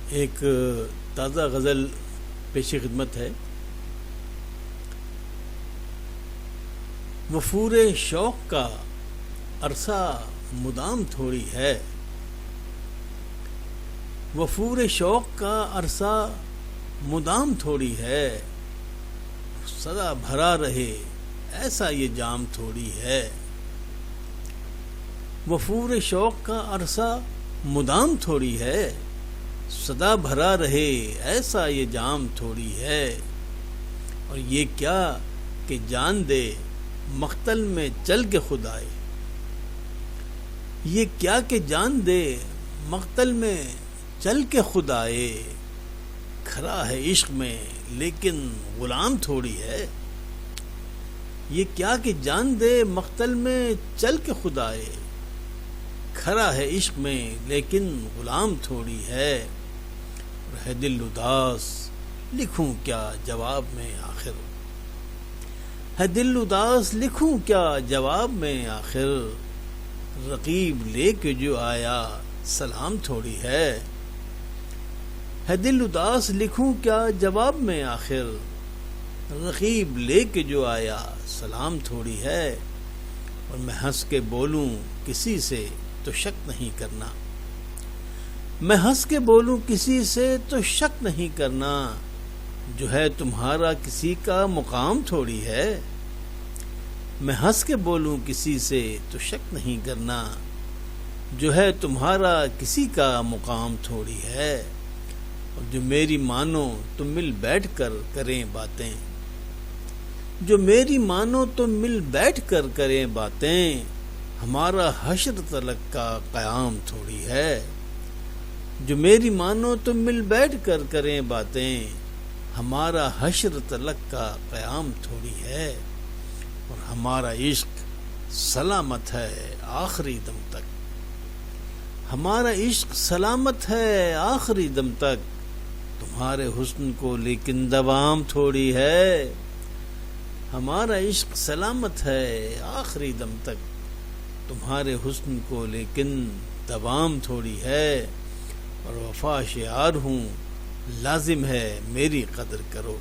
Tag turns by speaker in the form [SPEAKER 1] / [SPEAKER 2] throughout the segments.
[SPEAKER 1] ایک تازہ غزل پیش خدمت ہے۔ وفور شوق کا عرصہ مدام تھوڑی ہے، وفور شوق کا عرصہ مدام تھوڑی ہے، سدا بھرا رہے ایسا یہ جام تھوڑی ہے۔ وفور شوق کا عرصہ مدام تھوڑی ہے، سدا بھرا رہے ایسا یہ جام تھوڑی ہے۔ اور یہ کیا کہ جان دے مقتل میں چل کے خود آئے، یہ کیا کہ جان دے مقتل میں چل کے خود آئے، کھڑا ہے عشق میں لیکن غلام تھوڑی ہے۔ یہ کیا کہ جان دے مقتل میں چل کے خود آئے، کھڑا ہے عشق میں لیکن غلام تھوڑی ہے۔ اور ہے دل اداس لکھوں کیا جواب میں آخر، ہے دل اداس لکھوں کیا جواب میں آخر، رقیب لے کے جو آیا سلام تھوڑی ہے۔ ہے دل اداس لکھوں کیا جواب میں آخر، رقیب لے کے جو آیا سلام تھوڑی ہے۔ اور میں ہنس کے بولوں کسی سے تو شک نہیں کرنا، میں ہنس کے بولوں کسی سے تو شک نہیں کرنا، جو ہے تمہارا کسی کا مقام تھوڑی ہے۔ میں ہنس کے بولوں کسی سے تو شک نہیں کرنا، جو ہے تمہارا کسی کا مقام تھوڑی ہے۔ اور جو میری مانو تو مل بیٹھ کر کریں باتیں، جو میری مانو تو مل بیٹھ کر کریں باتیں، ہمارا حشر تلک کا قیام تھوڑی ہے۔ جو میری مانو تو مل بیٹھ کر کریں باتیں، ہمارا حشر تلک کا قیام تھوڑی ہے۔ اور ہمارا عشق سلامت ہے آخری دم تک، ہمارا عشق سلامت ہے آخری دم تک، تمہارے حسن کو لیکن دوام تھوڑی ہے۔ ہمارا عشق سلامت ہے آخری دم تک، تمہارے حسن کو لیکن دوام تھوڑی ہے۔ اور وفا شعار ہوں لازم ہے میری قدر کرو،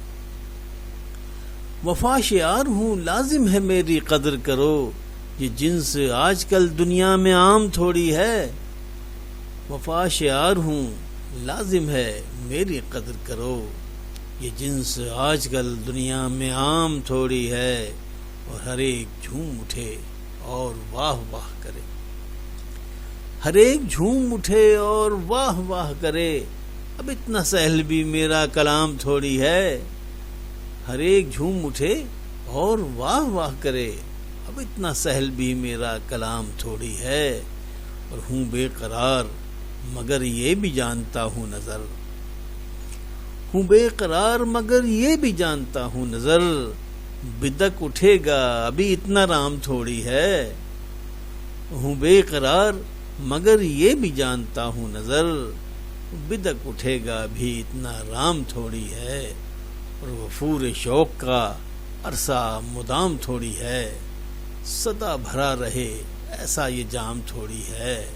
[SPEAKER 1] وفا شعار ہوں لازم ہے میری قدر کرو، یہ جنس آج کل دنیا میں عام تھوڑی ہے۔ وفا شعار ہوں لازم ہے میری قدر کرو، یہ جنس آج کل دنیا میں عام تھوڑی ہے۔ اور ہر ایک جھوم اٹھے اور واہ واہ کرے، ہر ایک جھوم اٹھے اور واہ واہ کرے، اب اتنا سہل بھی میرا کلام تھوڑی ہے۔ ہر ایک جھوم اٹھے اور واہ واہ کرے، اب اتنا سہل بھی میرا کلام تھوڑی ہے۔ اور ہوں بے قرار مگر یہ بھی جانتا ہوں نظر، ہوں بے قرار مگر یہ بھی جانتا ہوں نظر، بدک اٹھے گا ابھی اتنا رام تھوڑی ہے۔ ہوں بے قرار مگر یہ بھی جانتا ہوں نظر، بدک اٹھے گا ابھی اتنا رام تھوڑی ہے۔ اور وفور شوق کا عرصہ مدام تھوڑی ہے، سدا بھرا رہے ایسا یہ جام تھوڑی ہے۔